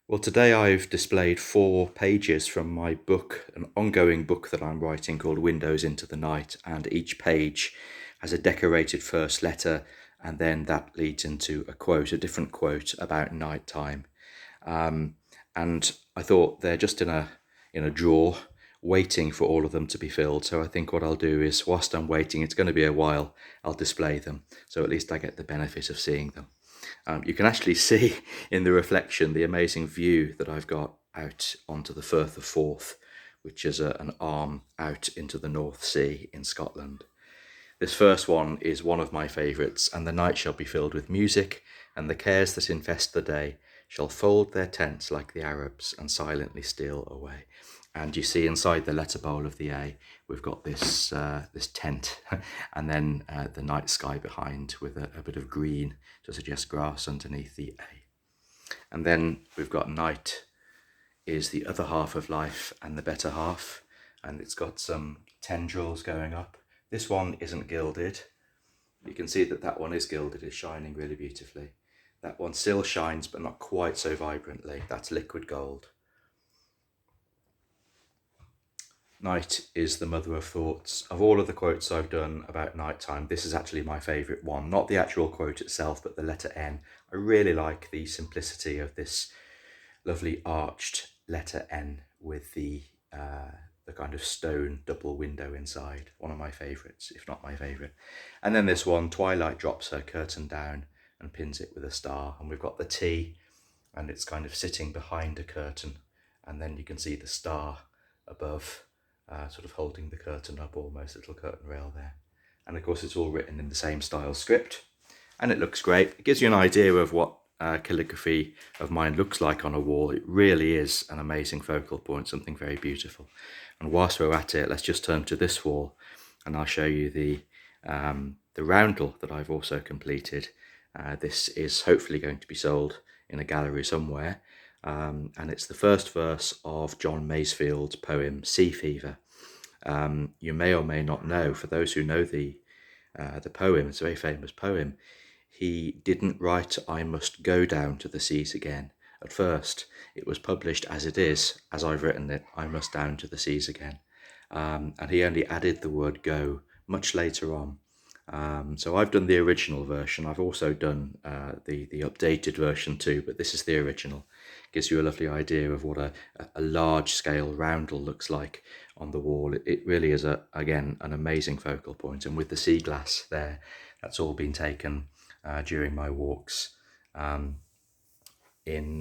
Well, today I've displayed 4 pages from my book, an ongoing book that I'm writing called Windows into the Night, and each page has a decorated first letter, and then that leads into a quote, a different quote about nighttime. Um, and I thought they're just in a drawer, waiting for all of them to be filled. So I think what I'll do is, whilst I'm waiting, it's going to be a while, I'll display them. So at least I get the benefit of seeing them. You can actually see in the reflection the amazing view that I've got out onto the Firth of Forth, which is an arm out into the North Sea in Scotland. This first one is one of my favourites. And the night shall be filled with music, and the cares that infest the day shall fold their tents like the Arabs and silently steal away. And you see inside the letter bowl of the A, we've got this tent, and then the night sky behind with a bit of green to suggest grass underneath the A. And then we've got night is the other half of life and the better half, and it's got some tendrils going up. This one isn't gilded. You can see that that one is gilded, it's shining really beautifully. That one still shines, but not quite so vibrantly. That's liquid gold. Night is the mother of thoughts. Of all of the quotes I've done about nighttime, this is actually my favourite one. Not the actual quote itself, but the letter N. I really like the simplicity of this lovely arched letter N with the kind of stone double window inside. One of my favourites, if not my favourite. And then this one, twilight drops her curtain down and pins it with a star. And we've got the T, and it's kind of sitting behind a curtain. And then you can see the star above, sort of holding the curtain up almost, a little curtain rail there. And of course it's all written in the same style script. And it looks great. It gives you an idea of what calligraphy of mine looks like on a wall. It really is an amazing focal point, something very beautiful. And whilst we're at it, let's just turn to this wall, and I'll show you the roundel that I've also completed. This is hopefully going to be sold in a gallery somewhere, and it's the first verse of John Masefield's poem Sea Fever. You may or may not know, for those who know the poem, it's a very famous poem. He didn't write I must go down to the seas again. At first, it was published as it is, as I've written it, I must down to the seas again. And he only added the word go much later on. So I've done the original version. I've also done the updated version too, but this is the original. Gives you a lovely idea of what a large scale roundel looks like on the wall. It really is, again, an amazing focal point. And with the sea glass there, that's all been taken during my walks in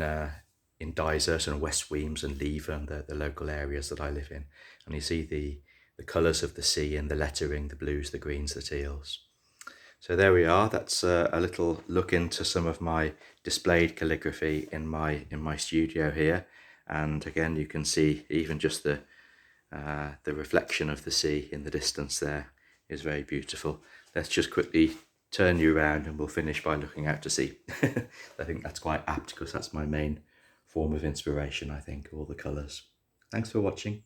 Dysart and West Weems and Leven, the local areas that I live in. And you see the colours of the sea and the lettering, the blues, the greens, the teals. So there we are. That's a little look into some of my displayed calligraphy in my studio here. And again, you can see even just the reflection of the sea in the distance there is very beautiful. Let's just quickly turn you around and we'll finish by looking out to sea. I think that's quite apt because that's my main form of inspiration, I think, all the colours. Thanks for watching.